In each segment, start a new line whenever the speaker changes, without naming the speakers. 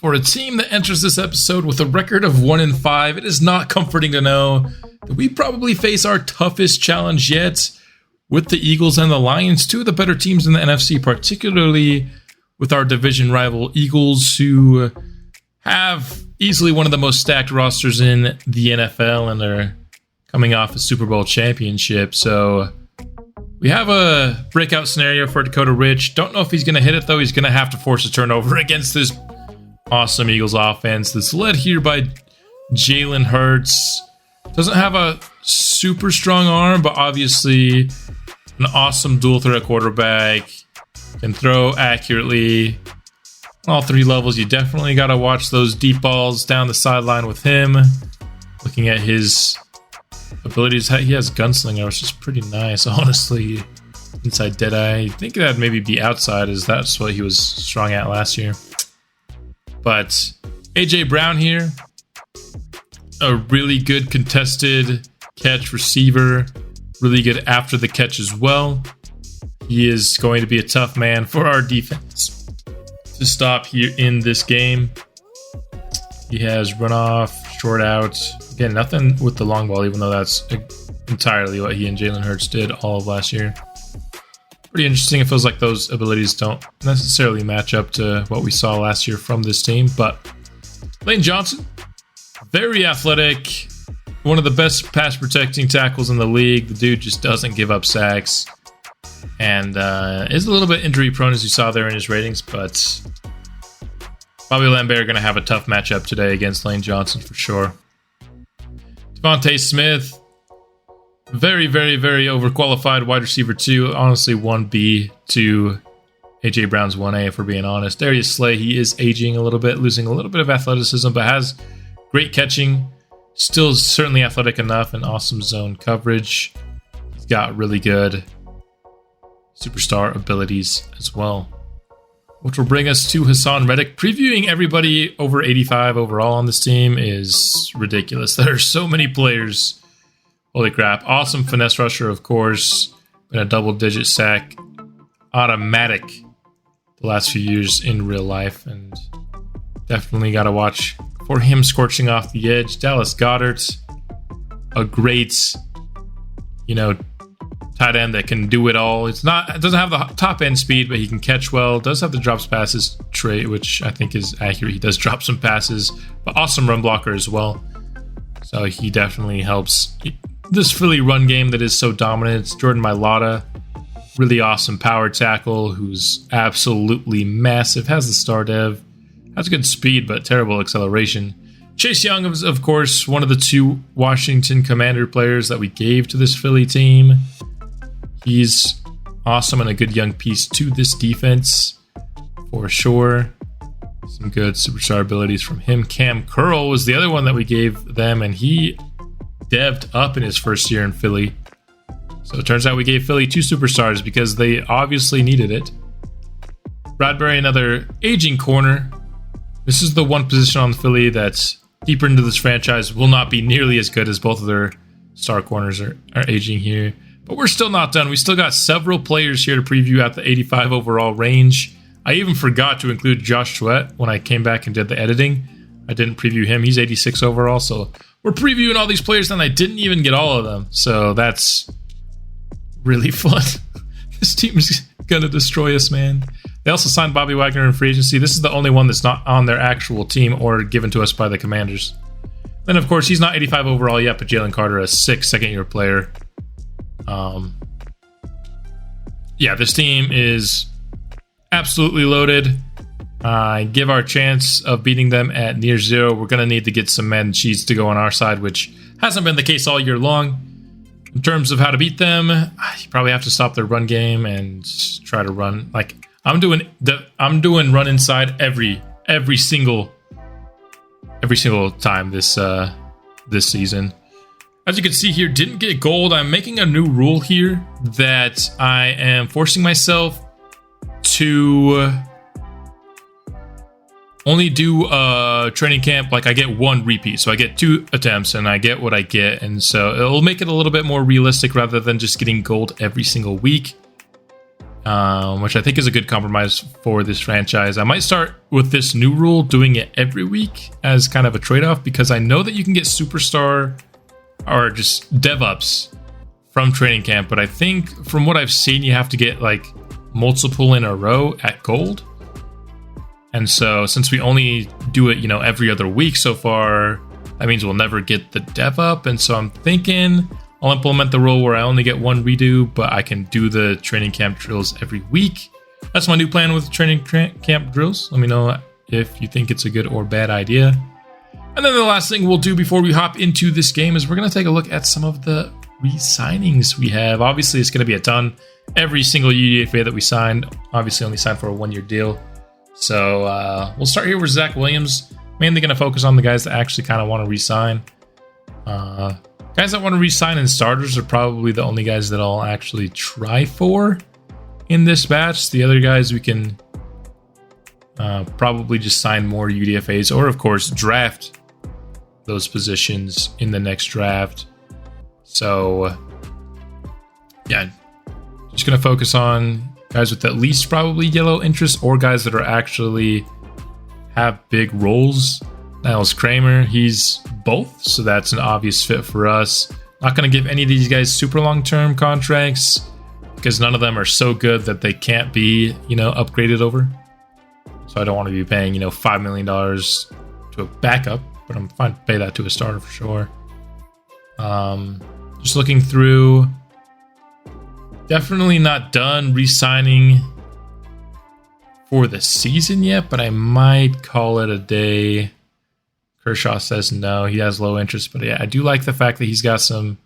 For a team that enters this episode with a record of 1-5, it is not comforting to know that we probably face our toughest challenge yet with the Eagles and the Lions, two of the better teams in the NFC, particularly with our division rival Eagles, who have easily one of the most stacked rosters in the NFL, and they're coming off a Super Bowl championship. So we have a breakout scenario for Dakota Rich. Don't know if he's going to hit it, though. He's going to have to force a turnover against this awesome Eagles offense that's led here by Jalen Hurts. Doesn't have a super strong arm, but obviously an awesome dual threat quarterback. Can throw accurately on all three levels. You definitely got to watch those deep balls down the sideline with him. Looking at his abilities, he has gunslinger, which is pretty nice, honestly. Inside Deadeye, you'd think that'd maybe be outside, as that's what he was strong at last year. But A.J. Brown here, a really good contested catch receiver, really good after the catch as well. He is going to be a tough man for our defense to stop here in this game. He has runoff, short out. Again, nothing with the long ball, even though that's entirely what he and Jalen Hurts did all of last year. Pretty interesting. It feels like those abilities don't necessarily match up to what we saw last year from this team. But Lane Johnson, very athletic, one of the best pass protecting tackles in the league. The dude just doesn't give up sacks, and is a little bit injury prone, as you saw there in his ratings. But Bobby Lambert are going to have a tough matchup today against Lane Johnson for sure. Devontae Smith, very, very, very overqualified wide receiver 2. Honestly, 1B to A.J. Brown's 1A, if we're being honest. Darius Slay, he is aging a little bit, losing a little bit of athleticism, but has great catching. Still certainly athletic enough, and awesome zone coverage. He's got really good superstar abilities as well. Which will bring us to Hassan Reddick. Previewing everybody over 85 overall on this team is ridiculous. There are so many players. Holy crap. Awesome finesse rusher, of course. Been a double-digit sack. Automatic the last few years in real life. And definitely got to watch for him scorching off the edge. Dallas Goedert, a great, tight end that can do it all. It doesn't have the top end speed, but he can catch well. Does have the drops passes trait, which I think is accurate. He does drop some passes, but awesome run blocker as well. So he definitely helps this Philly run game that is so dominant. It's Jordan Mailata, really awesome power tackle, who's absolutely massive. Has the star dev, has good speed, but terrible acceleration. Chase Young is, of course, one of the 2 Washington Commander players that we gave to this Philly team. He's awesome and a good young piece to this defense, for sure. Some good superstar abilities from him. Cam Curl was the other one that we gave them, and he devved up in his first year in Philly. So it turns out we gave Philly 2 superstars because they obviously needed it. Bradbury, another aging corner. This is the one position on Philly that's deeper into this franchise will not be nearly as good, as both of their star corners are aging here. But we're still not done. We still got several players here to preview at the 85 overall range. I even forgot to include Josh Sweat when I came back and did the editing. I didn't preview him. He's 86 overall, so we're previewing all these players, and I didn't even get all of them. So that's really fun. This team is going to destroy us, man. They also signed Bobby Wagner in free agency. This is the only one that's not on their actual team or given to us by the Commanders. Then, of course, he's not 85 overall yet, but Jalen Carter, a 6th second-year player. This team is absolutely loaded. Give our chance of beating them at near 0. We're going to need to get some Madden cheats to go on our side, which hasn't been the case all year long. In terms of how to beat them, you probably have to stop their run game and try to run. Like I'm doing run inside every single time this season. As you can see here, didn't get gold. I'm making a new rule here that I am forcing myself to only do a training camp. Like I get 1 repeat, so I get 2 attempts and I get what I get. And so it'll make it a little bit more realistic rather than just getting gold every single week. which I think is a good compromise for this franchise. I might start with this new rule, doing it every week as kind of a trade-off, because I know that you can get superstar or just dev-ups from training camp, but I think from what I've seen, you have to get like multiple in a row at gold. And so since we only do it, every other week so far, that means we'll never get the dev up. And so I'm thinking I'll implement the rule where I only get one redo, but I can do the training camp drills every week. That's my new plan with training camp drills. Let me know if you think it's a good or bad idea. And then the last thing we'll do before we hop into this game is we're going to take a look at some of the re-signings we have. Obviously, it's going to be a ton. Every single UDFA that we signed, obviously only signed for a one-year deal. So we'll start here with Zach Williams. Mainly going to focus on the guys that actually kind of want to re-sign. Guys that want to re-sign in starters are probably the only guys that I'll actually try for in this batch. The other guys we can probably just sign more UDFAs, or of course draft those positions in the next draft. So yeah, just going to focus on guys with at least probably yellow interest, or guys that are actually have big roles. Niles Kramer, he's both, so that's an obvious fit for us. Not going to give any of these guys super long-term contracts because none of them are so good that they can't be, upgraded over. So I don't want to be paying, $5 million to a backup, but I'm fine to pay that to a starter for sure. Just looking through, definitely not done re-signing for the season yet, but I might call it a day. Kershaw says no, he has low interest, but yeah, I do like the fact that he's got some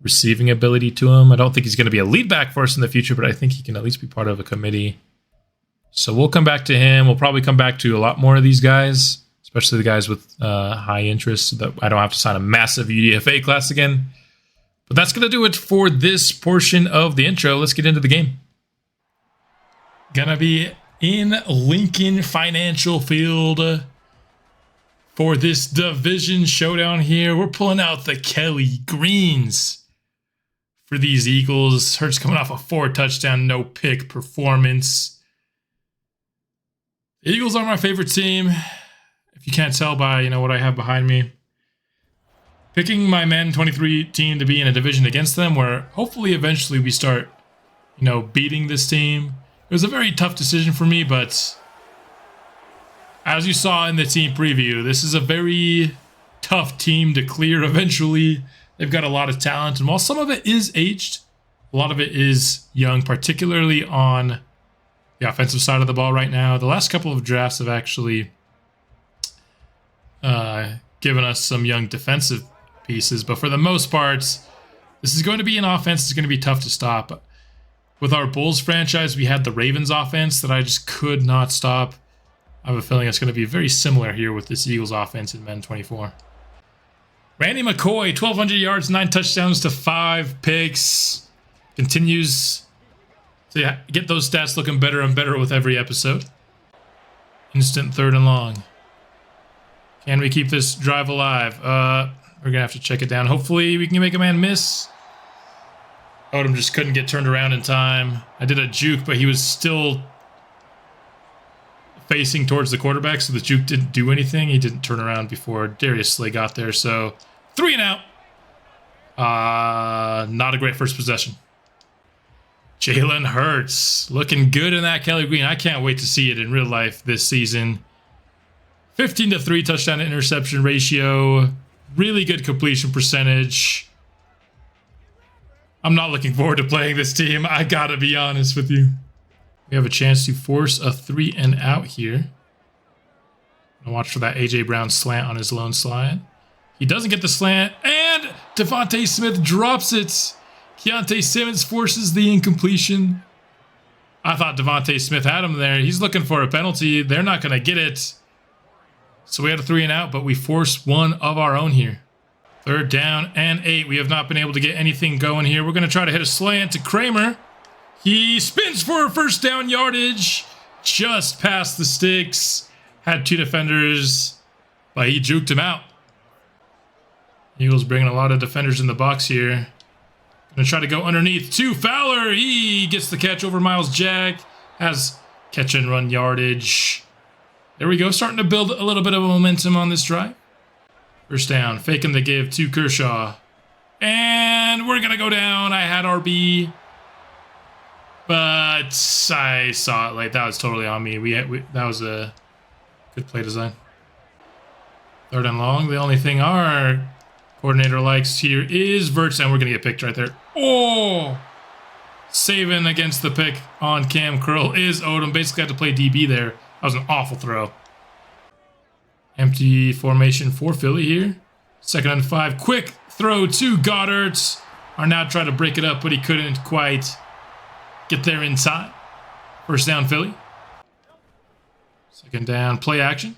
receiving ability to him. I don't think he's going to be a lead back for us in the future, but I think he can at least be part of a committee. So we'll come back to him. We'll probably come back to a lot more of these guys, especially the guys with high interest, so that I don't have to sign a massive UDFA class again. But that's going to do it for this portion of the intro. Let's get into the game. Gonna be in Lincoln Financial Field for this division showdown here. We're pulling out the Kelly Greens for these Eagles. Hurts coming off a 4-touchdown, no-pick performance. The Eagles are my favorite team, if you can't tell by what I have behind me. Picking my Madden 23 team to be in a division against them, where hopefully eventually we start, beating this team. It was a very tough decision for me, but as you saw in the team preview, this is a very tough team to clear eventually. They've got a lot of talent, and while some of it is aged, a lot of it is young, particularly on the offensive side of the ball right now. The last couple of drafts have actually given us some young defensive pieces, but for the most part, this is going to be an offense that's going to be tough to stop. With our Bulls franchise, we had the Ravens offense that I just could not stop. I have a feeling it's going to be very similar here with this Eagles offense in Madden 24. Randy McCoy, 1,200 yards, 9 touchdowns to 5 picks. Continues to get those stats looking better and better with every episode. Instant 3rd and long. Can we keep this drive alive? We're going to have to check it down. Hopefully we can make a man miss. Odom just couldn't get turned around in time. I did a juke, but he was still facing towards the quarterback, so the juke didn't do anything. He didn't turn around before Darius Slay got there, so 3 and out. Not a great first possession. Jalen Hurts looking good in that Kelly Green. I can't wait to see it in real life this season. 15-3 touchdown to interception ratio. Really good completion percentage. I'm not looking forward to playing this team. I gotta be honest with you. We have a chance to force a 3 and out here. I'll watch for that A.J. Brown slant on his lone slide. He doesn't get the slant, and Devontae Smith drops it. Keontae Simmons forces the incompletion. I thought Devontae Smith had him there. He's looking for a penalty. They're not going to get it. So we had a 3 and out, but we forced one of our own here. 3rd down and 8. We have not been able to get anything going here. We're going to try to hit a slant to Kramer. He spins for first down yardage. Just past the sticks. Had 2 defenders, but he juked him out. Eagles bringing a lot of defenders in the box here. Gonna try to go underneath to Fowler. He gets the catch over Miles Jack. Has catch and run yardage. There we go. Starting to build a little bit of momentum on this drive. First down. Faking the give to Kershaw. And we're going to go down. I had RB. But I saw it. Like, that was totally on me. That was a good play design. Third and long. The only thing our coordinator likes here is verts, and we're going to get picked right there. Oh! Saving against the pick on Cam Curl is Odom. Basically had to play DB there. That was an awful throw. Empty formation for Philly here. 2nd and 5. Quick throw to Goddard. Arnott tried to break it up, but he couldn't quite get there in time. First down, Philly. 2nd down, play action.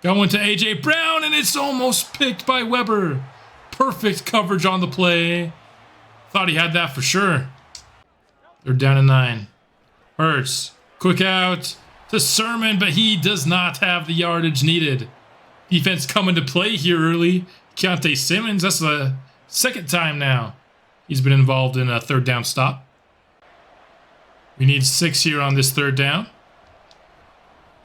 Going to A.J. Brown, and it's almost picked by Weber. Perfect coverage on the play. Thought he had that for sure. 3rd down and 9. Hurts. Quick out to Sermon, but he does not have the yardage needed. Defense coming to play here early. Keontae Simmons, that's the 2nd time now he's been involved in a 3rd down stop. We need 6 here on this 3rd down.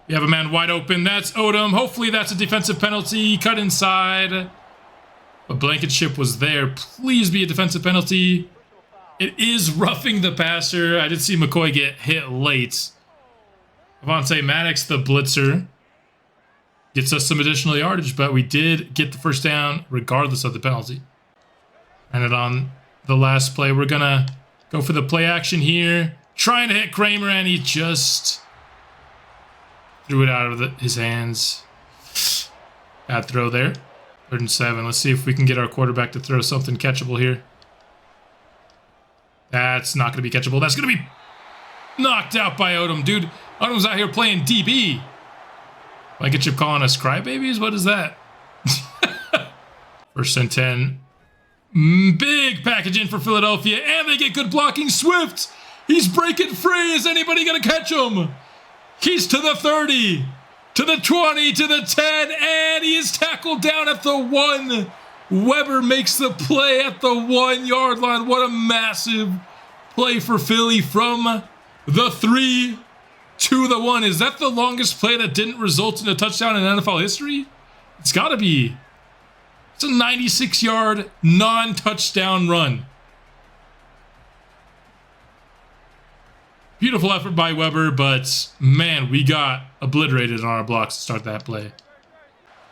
We have a man wide open. That's Odom. Hopefully that's a defensive penalty. Cut inside. But Blankenship was there. Please be a defensive penalty. It is roughing the passer. I did see McCoy get hit late. Avonte Maddox, the blitzer, gets us some additional yardage, but we did get the first down regardless of the penalty. And on the last play, we're going to go for the play action here. Trying to hit Kramer, and he just threw it out of his hands. Bad throw there. 3rd and 7. Let's see if we can get our quarterback to throw something catchable here. That's not going to be catchable. That's going to be knocked out by Odom. Dude, Odom's out here playing DB. Blankenship calling us crybabies? What is that? 1st and 10. Big package in for Philadelphia, and they get good blocking. Swift, he's breaking free. Is anybody going to catch him? He's to the 30, to the 20, to the 10, and he is tackled down at the 1. Weber makes the play at the 1-yard line. What a massive play for Philly from the 3 to the 1. Is that the longest play that didn't result in a touchdown in NFL history? It's got to be. It's a 96-yard non-touchdown run. Beautiful effort by Weber, but man, we got obliterated on our blocks to start that play.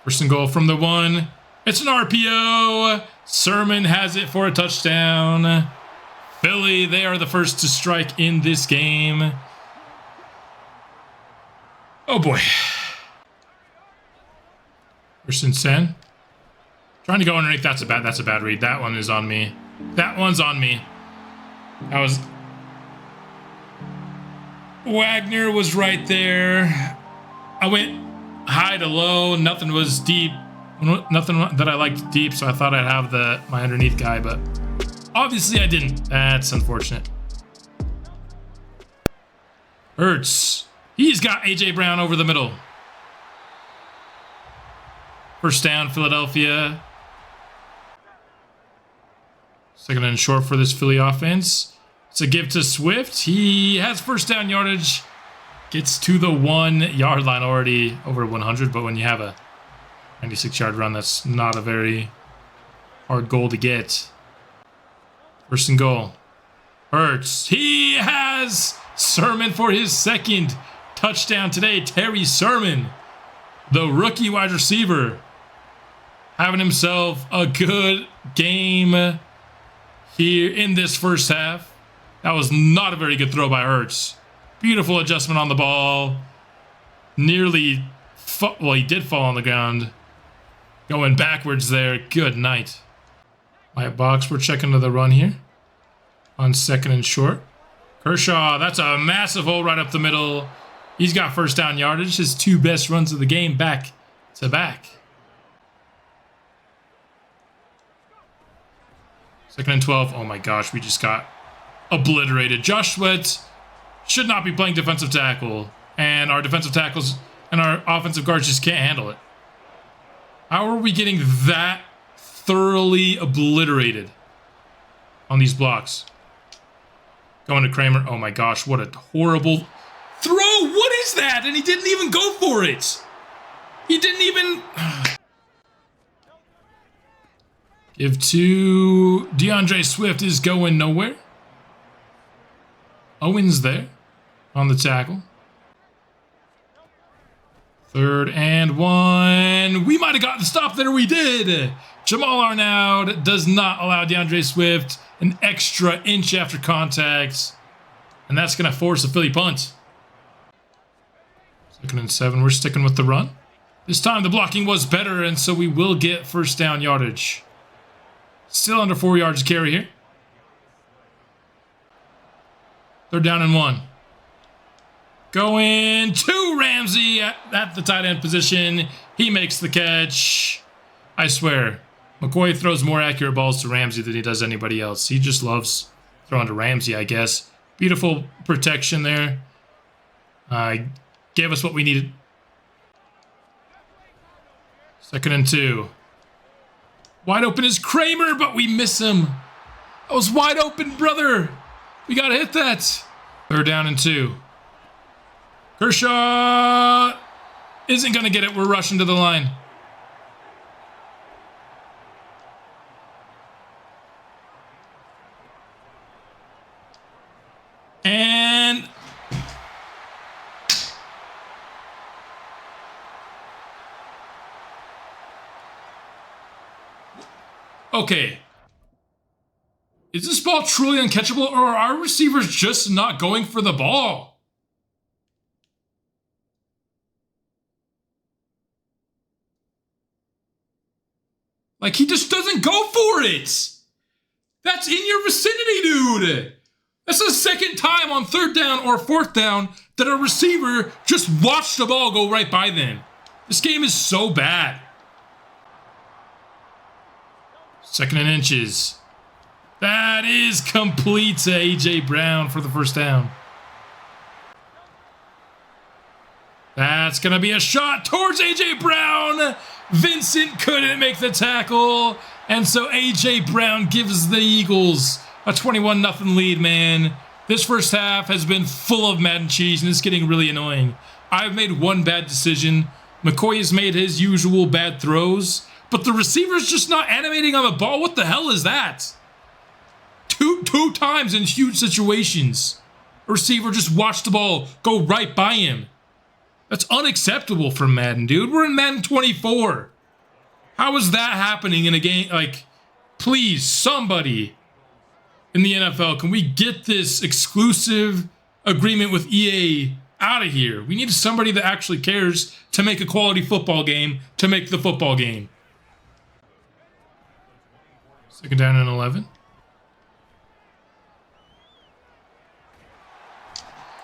1st and goal from the 1. It's an RPO. Sermon has it for a touchdown. Philly, they are the first to strike in this game. Oh boy. 1st and 10. Trying to go underneath. That's a bad read. That one is on me. That one's on me. That was... Wagner was right there. I went high to low. Nothing was deep. Nothing that I liked deep, so I thought I'd have my underneath guy, but obviously I didn't. That's unfortunate. Hurts. He's got A.J. Brown over the middle. 1st down, Philadelphia. 2nd and short for this Philly offense. It's a give to Swift. He has 1st down yardage. Gets to the 1-yard line, already over 100, but when you have a 96-yard run, that's not a very hard goal to get. 1st and goal. Hurts. He has Sermon for his 2nd touchdown today. Terry Sermon, the rookie wide receiver, having himself a good game here in this 1st half. That was not a very good throw by Hurts. Beautiful adjustment on the ball. Nearly, well, he did fall on the ground. Going backwards there. Good night. Light box, we're checking to the run here. On 2nd and short. Kershaw, that's a massive hole right up the middle. He's got 1st down yardage. His 2 best runs of the game back to back. 2nd and 12. Oh my gosh, we just got obliterated. Josh Sweat should not be playing defensive tackle. And our defensive tackles and our offensive guards just can't handle it. How are we getting that thoroughly obliterated? on these blocks. Going to Kramer. Oh my gosh, what a horrible throw. What is that? And he didn't even go for it. He didn't even... Give to DeAndre Swift is going nowhere. Owens there on the tackle. 3rd and 1. We might have gotten the stop there. We did. Jamal Arnaud does not allow DeAndre Swift an extra inch after contact. And that's going to force a Philly punt. 2nd and 7. We're sticking with the run. This time the blocking was better, and so we will get first down yardage. Still under 4 yards to carry here. 3rd down and 1. Going to Ramsey at the tight end position. He makes the catch. I swear, McCoy throws more accurate balls to Ramsey than he does anybody else. He just loves throwing to Ramsey, I guess. Beautiful protection there. Gave us what we needed. 2nd and 2. Wide open is Kramer, but we miss him. That was wide open, brother. We got to hit that. 3rd down and 2. Kershaw isn't going to get it. We're rushing to the line. And... okay. Is this ball truly uncatchable, or are our receivers just not going for the ball? Like, he just doesn't go for it. That's in your vicinity, dude. That's the 2nd time on 3rd down or 4th down that a receiver just watched the ball go right by them. This game is so bad. 2nd and inches. That is complete to A.J. Brown for the first down. That's going to be a shot towards A.J. Brown. Vincent couldn't make the tackle. And so A.J. Brown gives the Eagles a 21-0 lead, man. This first half has been full of Madden cheese, and it's getting really annoying. I've made one bad decision. McCoy has made his usual bad throws, but the receiver's just not animating on the ball. What the hell is that? Two times in huge situations. A receiver just watched the ball go right by him. That's unacceptable from Madden, dude. We're in Madden 24. How is that happening in a game? Like, please, somebody in the NFL, can we get this exclusive agreement with EA out of here? We need somebody that actually cares to make a quality football game, to make the football game. 2nd down and 11.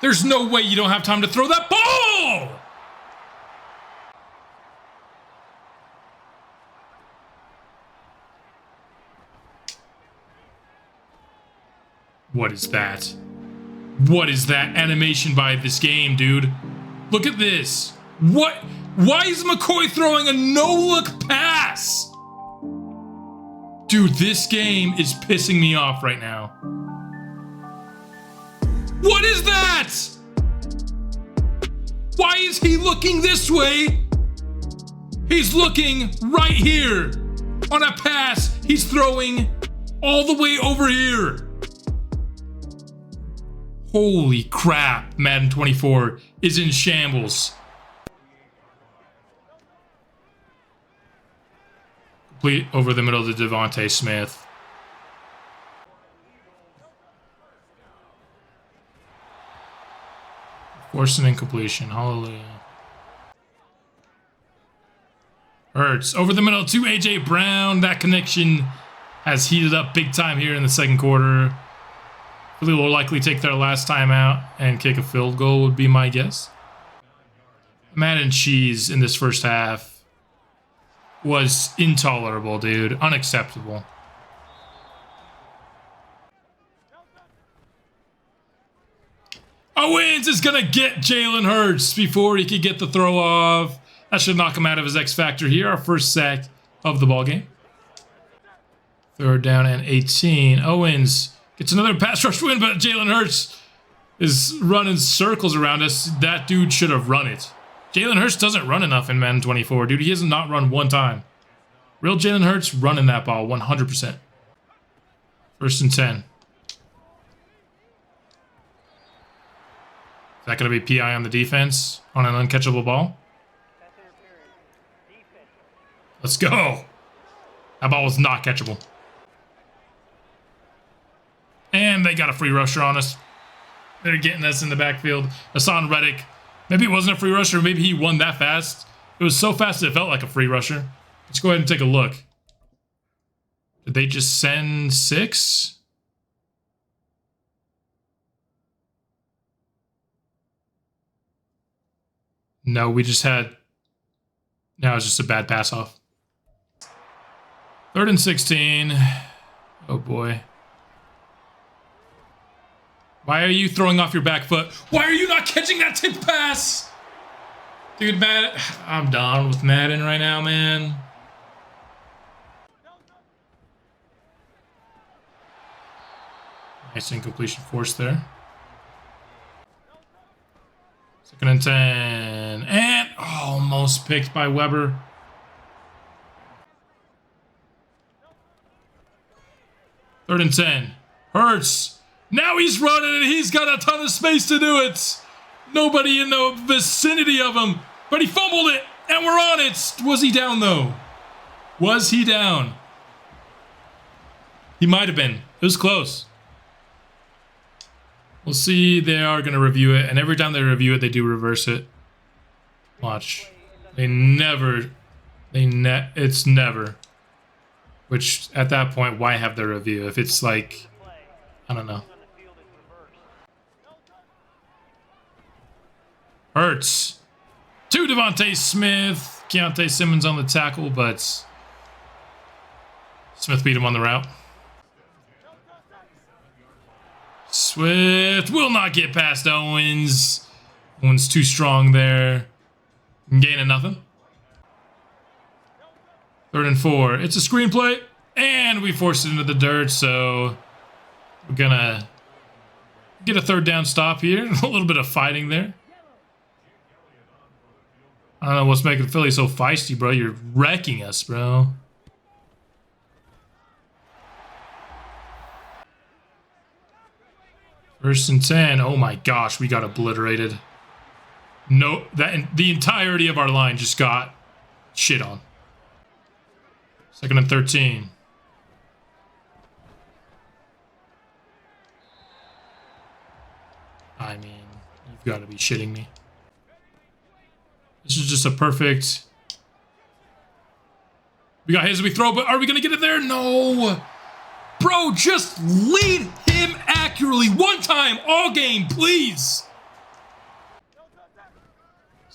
There's no way you don't have time to throw that ball! What is that? What is that animation by this game, dude? Look at this. What? Why is McCoy throwing a no-look pass? Dude, this game is pissing me off right now. What is that? Why is he looking this way? He's looking right here. On a pass, he's throwing all the way over here. Holy crap, Madden 24 is in shambles. Complete over the middle to Devontae Smith. Forced an incompletion. Hallelujah. Hurts over the middle to A.J. Brown. That connection has heated up big time here in the second quarter. Philly will likely take their last time out and kick a field goal would be my guess. Madden cheese in this first half was intolerable, dude. Unacceptable. Owens is going to get Jalen Hurts before he could get the throw off. That should knock him out of his X factor here. Our first sack of the ball game. Third down and 18. Owens gets another pass rush win, but Jalen Hurts is running circles around us. That dude should have run it. Jalen Hurts doesn't run enough in Madden 24, dude. He has not run one time. Real Jalen Hurts running that ball 100%. First and 10. Is that going to be PI on the defense on an uncatchable ball? Let's go. That ball was not catchable. And they got a free rusher on us. They're getting us in the backfield. Hassan Reddick. Maybe it wasn't a free rusher. Maybe he won that fast. It was so fast that it felt like a free rusher. Let's go ahead and take a look. Did they just send 6? No, we just had... No, it's just a bad pass off. 3rd and 16. Oh boy. Why are you throwing off your back foot? Why are you not catching that tipped pass? Dude, Madden, I'm done with Madden right now, man. Nice incompletion force there. 2nd and 10. And almost picked by Weber. Third and 10. Hurts. Now he's running and he's got a ton of space to do it. Nobody in the vicinity of him. But he fumbled it and we're on it. Was he down though? Was he down? He might have been. It was close. We'll see. They are going to review it. And every time they review it, they do reverse it. Watch. It's never. Which, at that point, why have the review? If it's like, I don't know. Hurts. To Devontae Smith. Keontae Simmons on the tackle, but Smith beat him on the route. Swift will not get past Owens. Owens too strong there. Gaining nothing. 3rd and 4. It's a screenplay, and we forced it into the dirt, so we're gonna get a 3rd down stop here. A little bit of fighting there. I don't know what's making Philly so feisty, bro. You're wrecking us, bro. First and 10. Oh my gosh, we got obliterated. No, the entirety of our line just got shit on. 2nd and 13. I mean, you've got to be shitting me. This is just a perfect... We got his, we throw, but are we going to get it there? No! Bro, just lead him accurately one time all game, please!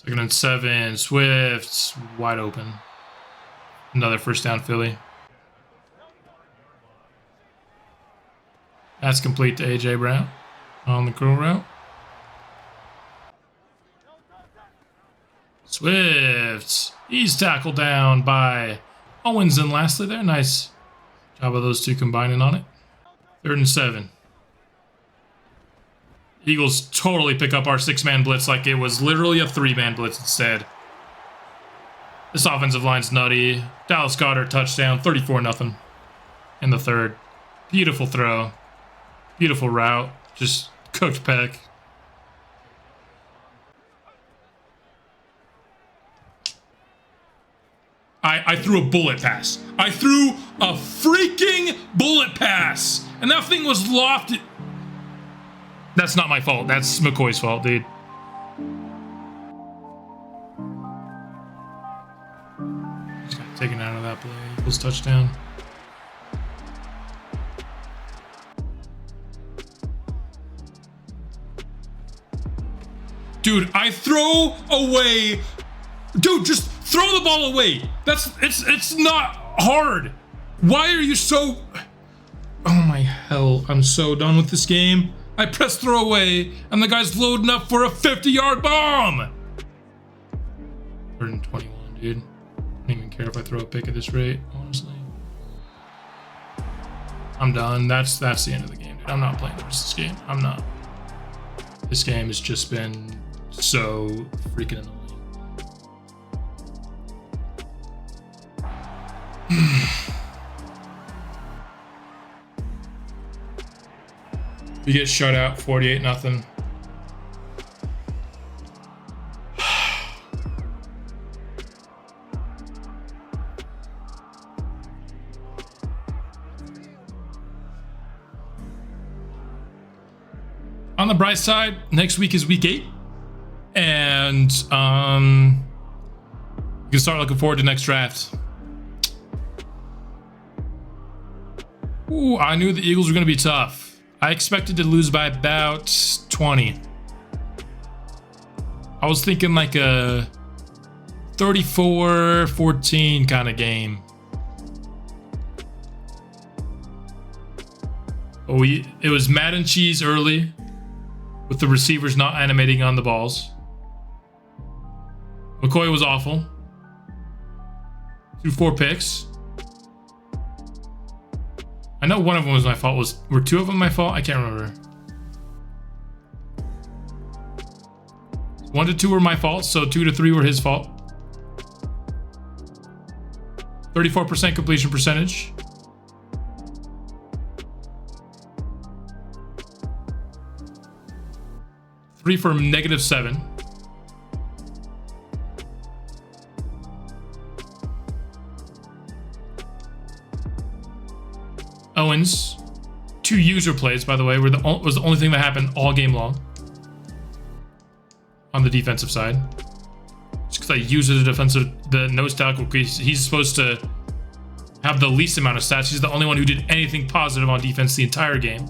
2nd and 7. Swift, wide open. Another first down, Philly. That's complete to A.J. Brown on the curl route. Swift. He's tackled down by Owens, and lastly there. Nice job of those two combining on it. 3rd and 7. Eagles totally pick up our 6-man blitz like it was literally a 3-man blitz instead. This offensive line's nutty. Dallas Goedert touchdown, 34-0 in the 3rd. Beautiful throw. Beautiful route. Just cooked peck. I threw a bullet pass. I threw a freaking bullet pass. And that thing was lofted. That's not my fault. That's McCoy's fault, dude. Just got taken out of that play. Eagles touchdown. Dude, I throw away. Dude, just throw the ball away. It's not hard. Why are you so... Oh my hell, I'm so done with this game. I press throw away, and the guy's loading up for a 50-yard bomb. 3rd and 21, dude. I don't even care if I throw a pick at this rate, honestly. I'm done. That's the end of the game, dude. I'm not playing the rest of this game. I'm not. This game has just been so freaking annoying. We get shut out 48-0. On the bright side, next week is week 8. And you can start looking forward to next draft. Ooh, I knew the Eagles were going to be tough. I expected to lose by about 20. I was thinking like a 34-14 kind of game. It was Madden cheese early, with the receivers not animating on the balls. McCoy was awful. Threw 4 picks. I know one of them was my fault. Were 2 of them my fault? I can't remember. 1 to 2 were my fault, so 2 to 3 were his fault. 34% completion percentage. Three for -7. Owens, 2 user plays, by the way, was the only thing that happened all game long on the defensive side. Just because I used the nose tackle, because he's supposed to have the least amount of stats. He's the only one who did anything positive on defense the entire game.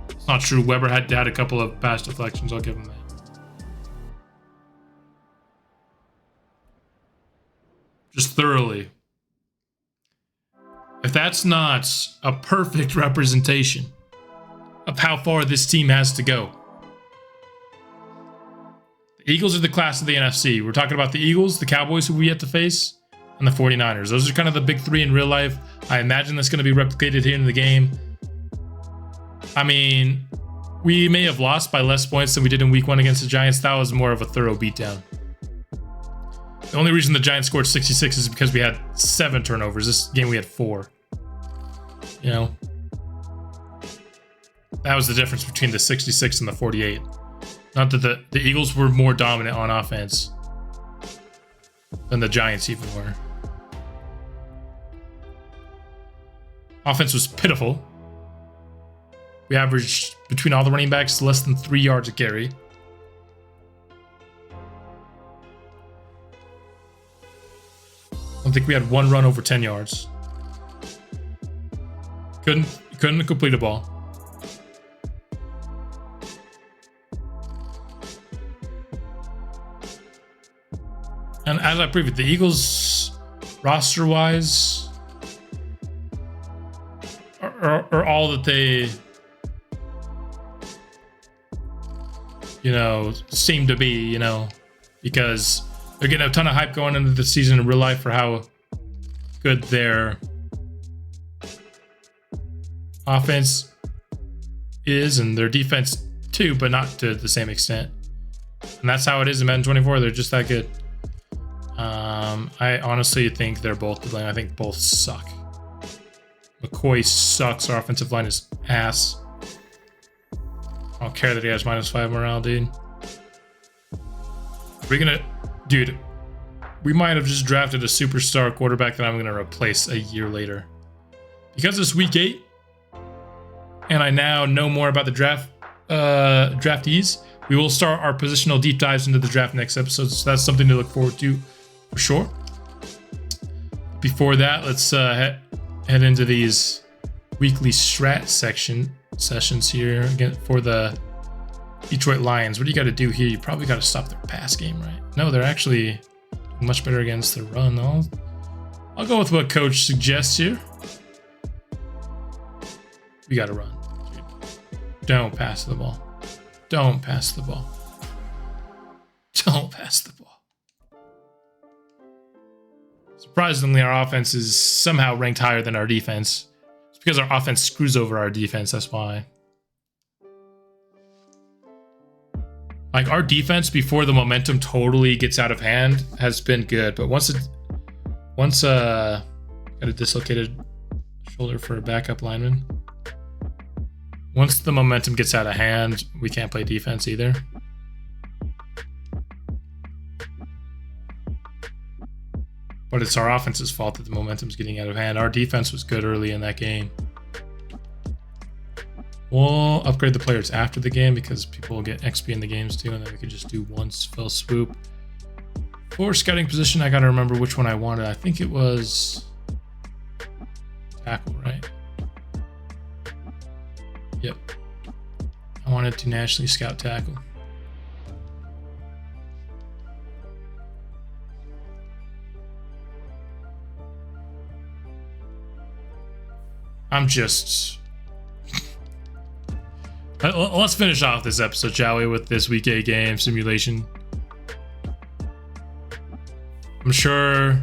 It's not true. Weber had a couple of pass deflections. I'll give him that. Just thoroughly. If that's not a perfect representation of how far this team has to go. The Eagles are the class of the NFC. We're talking about the Eagles, the Cowboys, who we have to face, and the 49ers. Those are kind of the big 3 in real life. I imagine that's going to be replicated here in the game. I mean, we may have lost by less points than we did in week 1 against the Giants. That was more of a thorough beatdown. The only reason the Giants scored 66 is because we had 7 turnovers. This game we had 4. You know, that was the difference between the 66 and the 48. Not that the Eagles were more dominant on offense than the Giants even were. Offense was pitiful. We averaged, between all the running backs, less than 3 yards a carry. I don't think we had 1 run over 10 yards. Couldn't complete a ball. And as I previewed, the Eagles, roster-wise, are all that they, seem to be, because they're getting a ton of hype going into the season in real life for how good their offense is and their defense too, but not to the same extent. And that's how it is in Madden 24. They're just that good. I honestly think they're both to blame. I think both suck. McCoy sucks. Our offensive line is ass. I don't care that he has -5 morale, dude. Dude, we might have just drafted a superstar quarterback that I'm going to replace a year later. Because it's week 8, and I now know more about the draftees, we will start our positional deep dives into the draft next episode, so that's something to look forward to for sure. Before that, let's head into these weekly strat sessions here again for the Detroit Lions. What do you got to do here? You probably got to stop their pass game, right? No, they're actually much better against the run. I'll go with what coach suggests here. We got to run. Don't pass the ball. Don't pass the ball. Don't pass the ball. Surprisingly, our offense is somehow ranked higher than our defense. It's because our offense screws over our defense. That's why. Like, our defense before the momentum totally gets out of hand has been good, but once got a dislocated shoulder for a backup lineman. Once the momentum gets out of hand, we can't play defense either. But it's our offense's fault that the momentum's getting out of hand. Our defense was good early in that game. We'll upgrade the players after the game because people will get XP in the games too, and then we could just do one fell swoop. For scouting position, I gotta remember which one I wanted. I think it was tackle, right? Yep. I wanted to nationally scout tackle. I'm just... Let's finish off this episode, shall we, with this Week 8 game simulation. I'm sure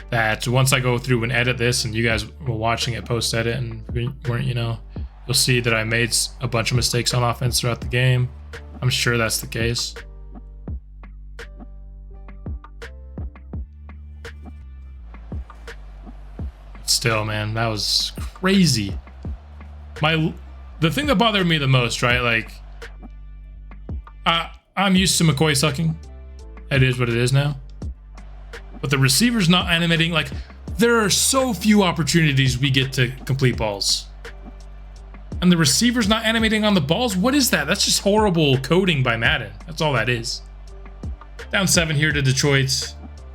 that once I go through and edit this, and you guys were watching it post-edit and weren't, you know, you'll see that I made a bunch of mistakes on offense throughout the game. I'm sure that's the case. Still, man, that was crazy. The thing that bothered me the most, right? Like, I'm used to McCoy sucking. It is what it is now. But the receiver's not animating. Like, there are so few opportunities we get to complete balls. And the receiver's not animating on the balls? What is that? That's just horrible coding by Madden. That's all that is. Down 7 here to Detroit.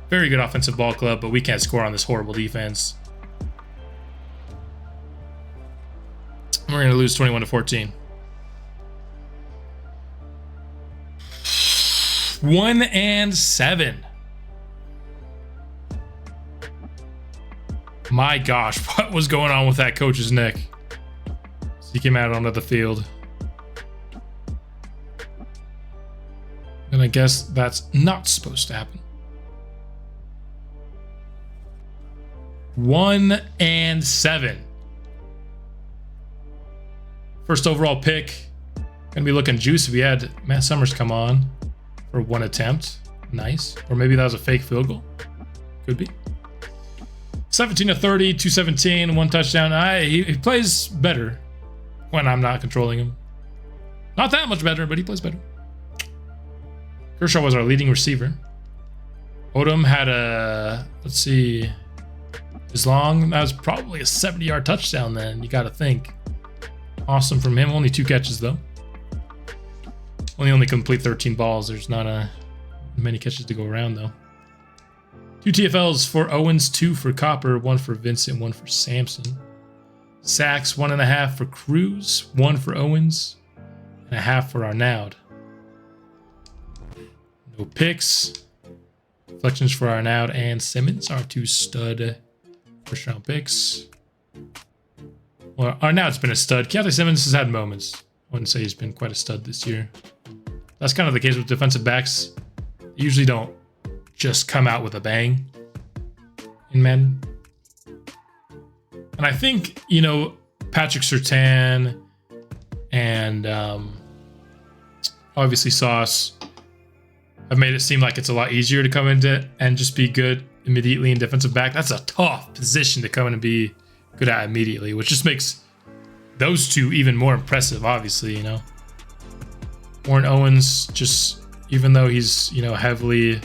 Very good offensive ball club, but we can't score on this horrible defense. We're going to lose 21-14. 1-7. My gosh, what was going on with that coach's neck? So he came out onto the field. And I guess that's not supposed to happen. 1-7. First overall pick. Gonna be looking juicy if we had Matt Summers come on for one attempt. Nice. Or maybe that was a fake field goal. Could be. 17-30, 217, 1 touchdown. He plays better when I'm not controlling him. Not that much better, but he plays better. Kershaw was our leading receiver. Odom had a, let's see, as long, that was probably a 70-yard touchdown then, you gotta think. Awesome from him. Only 2 catches though. Only complete 13 balls. There's not many catches to go around though. 2 TFLs for Owens, 2 for Copper, 1 for Vincent, 1 for Sampson. Sacks, 1.5 for Cruz, 1 for Owens, and 0.5 for Arnaud. No picks. Reflections for Arnaud and Simmons, our 2 stud first round picks. Well, Arnaud's been a stud. Keontae Simmons has had moments. I wouldn't say he's been quite a stud this year. That's kind of the case with defensive backs. They usually don't just come out with a bang in Madden. And I think, you know, Patrick Surtain and obviously Sauce have made it seem like it's a lot easier to come into and just be good immediately in defensive back. That's a tough position to come in and be good at immediately, which just makes those 2 even more impressive, obviously, you know. Warren Owens, just even though he's, you know, heavily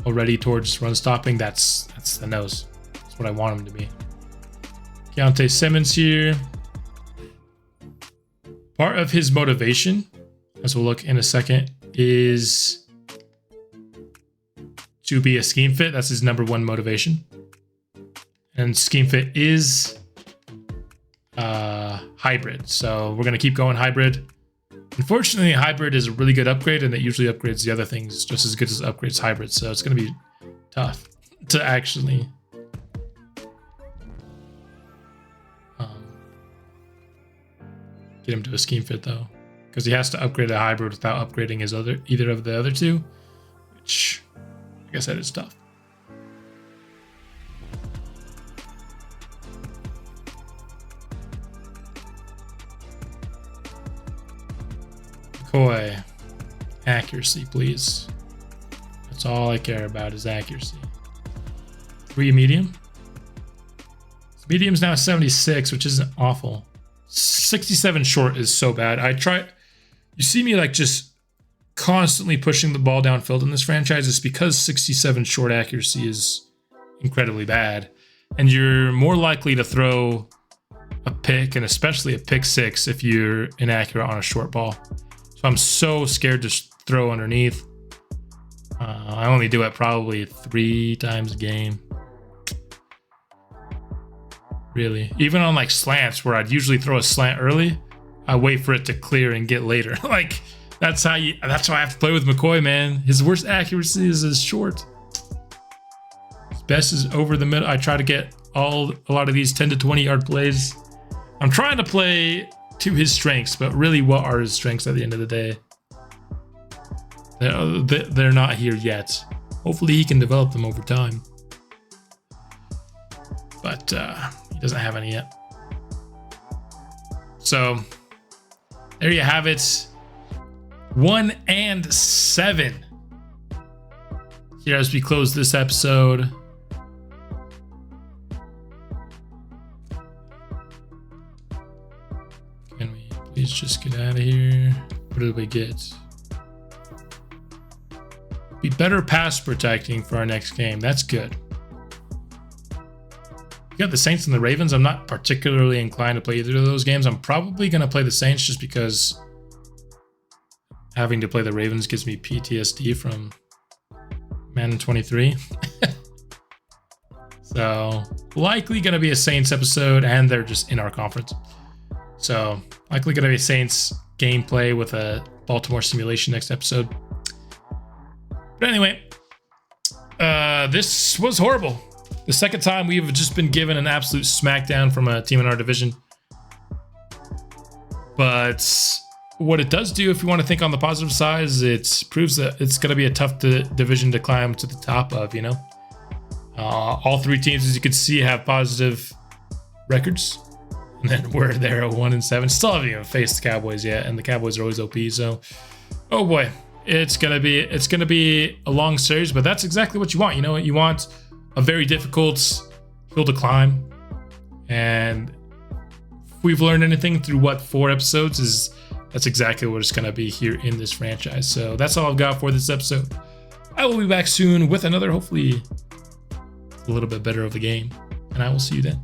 already towards run stopping, that's the nose. That's what I want him to be. Keontae Simmons here. Part of his motivation, as we'll look in a second, is to be a scheme fit. That's his #1 motivation. And scheme fit is hybrid. So we're going to keep going hybrid. Unfortunately, hybrid is a really good upgrade, and it usually upgrades the other things just as good as it upgrades hybrid. So it's going to be tough to actually get him to a scheme fit, though, because he has to upgrade a hybrid without upgrading his either of the other 2, which, like I said, is tough. McCoy. Accuracy, please. That's all I care about is accuracy. 3 medium. Medium's now 76, which isn't awful. 67 short is so bad. You see me like just constantly pushing the ball downfield in this franchise. It's because 67 short accuracy is incredibly bad. And you're more likely to throw a pick, and especially a pick 6, if you're inaccurate on a short ball. So I'm so scared to throw underneath. I only do it probably 3 times a game. Really. Even on like slants where I'd usually throw a slant early, I wait for it to clear and get later. Like that's why I have to play with McCoy, man. His worst accuracy is his short. His best is over the middle. I try to get a lot of these 10 to 20 yard plays. I'm trying to play to his strengths, but really what are his strengths at the end of the day? They're not here yet. Hopefully he can develop them over time. But he doesn't have any yet. So there you have it. 1 and 7. Here as we close this episode. Can we please just get out of here? What did we get? Be better pass protecting for our next game. That's good. You got the Saints and the Ravens. I'm not particularly inclined to play either of those games. I'm probably going to play the Saints just because having to play the Ravens gives me PTSD from Madden 23. So likely going to be a Saints episode, and they're just in our conference. So likely going to be a Saints gameplay with a Baltimore simulation next episode. But anyway, this was horrible. The second time we've just been given an absolute smackdown from a team in our division. But what it does do, if you want to think on the positive side, is it proves that it's going to be a tough division to climb to the top of, you know. All 3 teams, as you can see, have positive records. And then we're there at 1 and 7. Still haven't even faced the Cowboys yet, and the Cowboys are always OP, so oh boy. It's gonna be a long series, but that's exactly what you want. You know what you want? A very difficult hill to climb. And if we've learned anything through 4 episodes, is that's exactly what it's gonna be here in this franchise. So that's all I've got for this episode. I will be back soon with another, hopefully a little bit better of a game, and I will see you then.